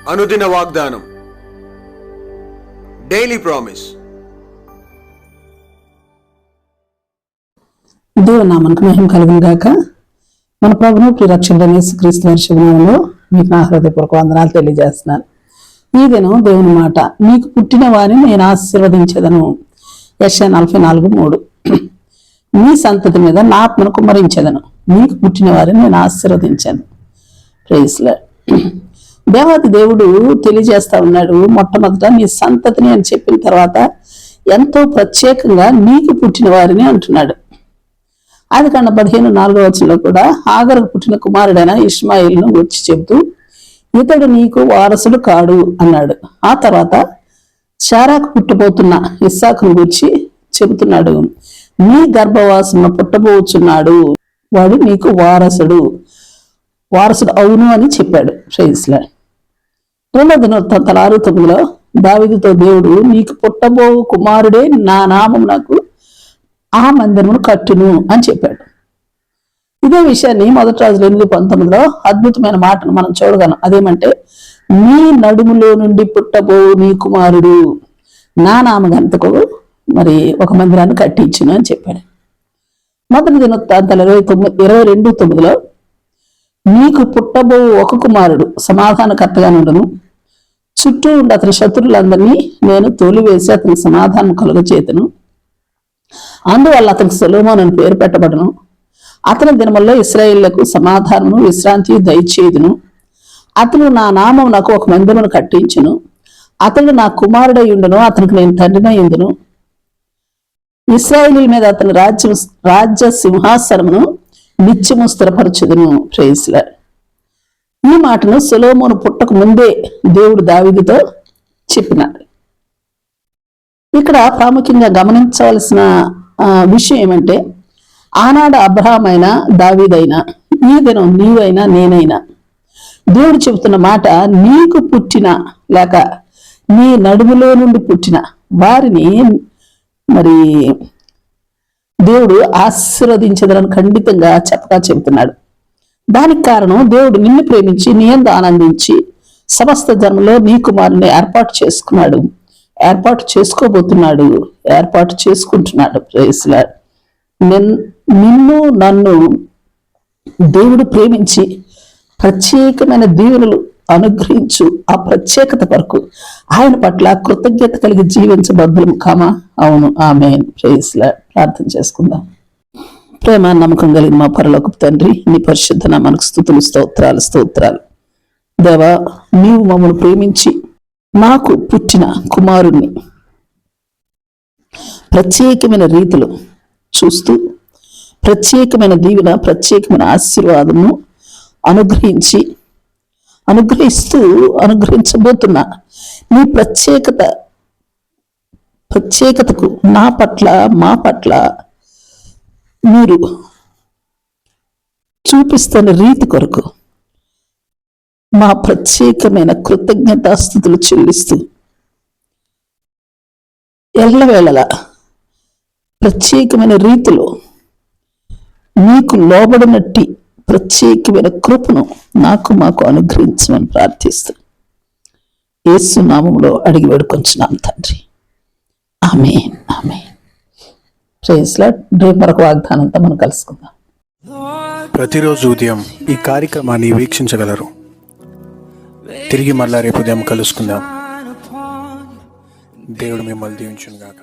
అనుదిన వాగ్దానం, daily promise. దేవునామానికి మహిమ కలుగును గాక. మన ప్రభువు ప్రియరక్షకుడైన యేసుక్రీస్తు వారి శుభనామములో మీకు నా హృదయపూర్వక వందనాలు తెలియజేస్తున్నాను. ఈ దినం దేవుని మాట, నీకు పుట్టిన వారిని నేను ఆశీర్వదించేదను. యెషయా 44:3. నీ సంతతి మీద నా ఆత్మను కుమ్మరించేదను, నీకు పుట్టిన వారిని నేను ఆశీర్వదించాను. Praise lord. దేవాది దేవుడు తెలియజేస్తా ఉన్నాడు, మొట్టమొదట నీ సంతతిని అని చెప్పిన తర్వాత ఎంతో ప్రత్యేకంగా నీకు పుట్టిన వారిని అంటున్నాడు. ఆదికాండం 15:4 కూడా హాగరుకు పుట్టిన కుమారుడైన ఇష్మాయిల్ను వచ్చి చెబుతూ, ఇతడు నీకు వారసుడు కాడు అన్నాడు. ఆ తర్వాత శారాకు పుట్టబోతున్న ఇస్సాకును గురించి చెబుతున్నాడు, నీ గర్భవాసన పుట్టబోచున్నాడు, వాడు నీకు వారసుడు అవును అని చెప్పాడు. Praise Lord. 2వ దినవృత్తాంతాలు 6:9 దావీదుతో దేవుడు, నీకు పుట్టబో కుమారుడే నా నామం నాకు ఆ మందిరమును కట్టును అని చెప్పాడు. ఇదే విషయాన్ని 1 రాజులు 8:19 అద్భుతమైన మాటను మనం చూడగలం. అదేమంటే, నీ నడుములో నుండి పుట్టబో నీ కుమారుడు నా నామగంతకు మరి ఒక మందిరాన్ని కట్టించును అని చెప్పాడు. 1వ దినవృత్తాంతాలు 22:9 నీకు పుట్టబో ఒక కుమారుడు సమాధానకర్తగా నుండును, చుట్టూ ఉండి అతని శత్రువులందరినీ నేను తోలివేసి అతనికి సమాధానం కలుగచేతును, అందువల్ల అతనికి సొలొమోను అని పేరు పెట్టబడును, అతని దినముల్లో ఇశ్రాయేలులకు సమాధానమును విశ్రాంతి దయచేయుదును, అతను నా నామం నాకు ఒక మందిరమును కట్టించును, అతడు నా కుమారుడై ఉండును, అతనికి నేను తండ్రినై ఉండును, ఇశ్రాయేలీయుల మీద అతని రాజ్య సింహాసనమును నిత్యము స్థిరపరచుదును. Praise lord. ఈ మాటను సొలొమోను పుట్టక ముందే దేవుడు దావీదుతో చెప్పినాడు. ఇక్కడ ప్రాముఖ్యంగా గమనించవలసిన విషయం ఏమంటే, ఆనాడు అబ్రహాం అయినా దావీదైనా ఈ దినం నీవైనా నేనైనా దేవుడు చెబుతున్న మాట, నీకు పుట్టిన లేక నీ నడుములో నుండి పుట్టిన వారిని మరి దేవుడు ఆశీర్వదించదని ఖండితంగా చెప్పగా చెబుతున్నాడు. దానికి కారణం, దేవుడు నిన్ను ప్రేమించి నీ యందు ఆనందించి సమస్త జన్మలో నీ కుమారుని ఏర్పాటు చేసుకున్నాడు, ఏర్పాటు చేసుకోబోతున్నాడు, ఏర్పాటు చేసుకుంటున్నాడు. Praise Lord. నిన్ను నన్ను దేవుడు ప్రేమించి ప్రత్యేకమైన దీవెనలు అనుగ్రహించు ఆ ప్రత్యేకత వరకు ఆయన పట్ల కృతజ్ఞత కలిగి జీవించబద్దులం కామా? అవును, ఆమేన్. Praise lord. ప్రార్థన చేసుకుందాం. ప్రేమ నమ్మకం కలిగిన మా పరలోకపు తండ్రి, నీ పరిశుద్ధ నామమునకు స్తుతులు, స్తోత్రాలు. దేవా, నీవు మమ్మల్ని ప్రేమించి నాకు పుట్టిన కుమారుణ్ణి ప్రత్యేకమైన రీతిలో చూస్తూ ప్రత్యేకమైన దీవెన, ప్రత్యేకమైన ఆశీర్వాదము అనుగ్రహించబోతున్నా నీ ప్రత్యేకతకు నా పట్ల మా పట్ల మీరు చూపిస్తున్న రీతి కొరకు మా ప్రత్యేకమైన కృతజ్ఞతాస్తుతులు చెల్లిస్తూ ఎల్లవేళలా ప్రత్యేకమైన రీతిలో నీకు లోబడినట్టి ప్రత్యేకమైన కృపను మాకు అనుగ్రహించమని ప్రార్థిస్తూ యేసు నామములో అడిగి వేడుకొంచున్నాం తండ్రి. Amen, amen. Praise Lord. రేపు మరొక వాగ్దానంతో మనం కలుసుకుందాం. ప్రతిరోజు ఉదయం ఈ కార్యక్రమాన్ని వీక్షించగలరు. తిరిగి మళ్ళా రేపు ఉదయం కలుసుకుందాం. దేవుడు మిమ్మల్ని దీవించును గాక.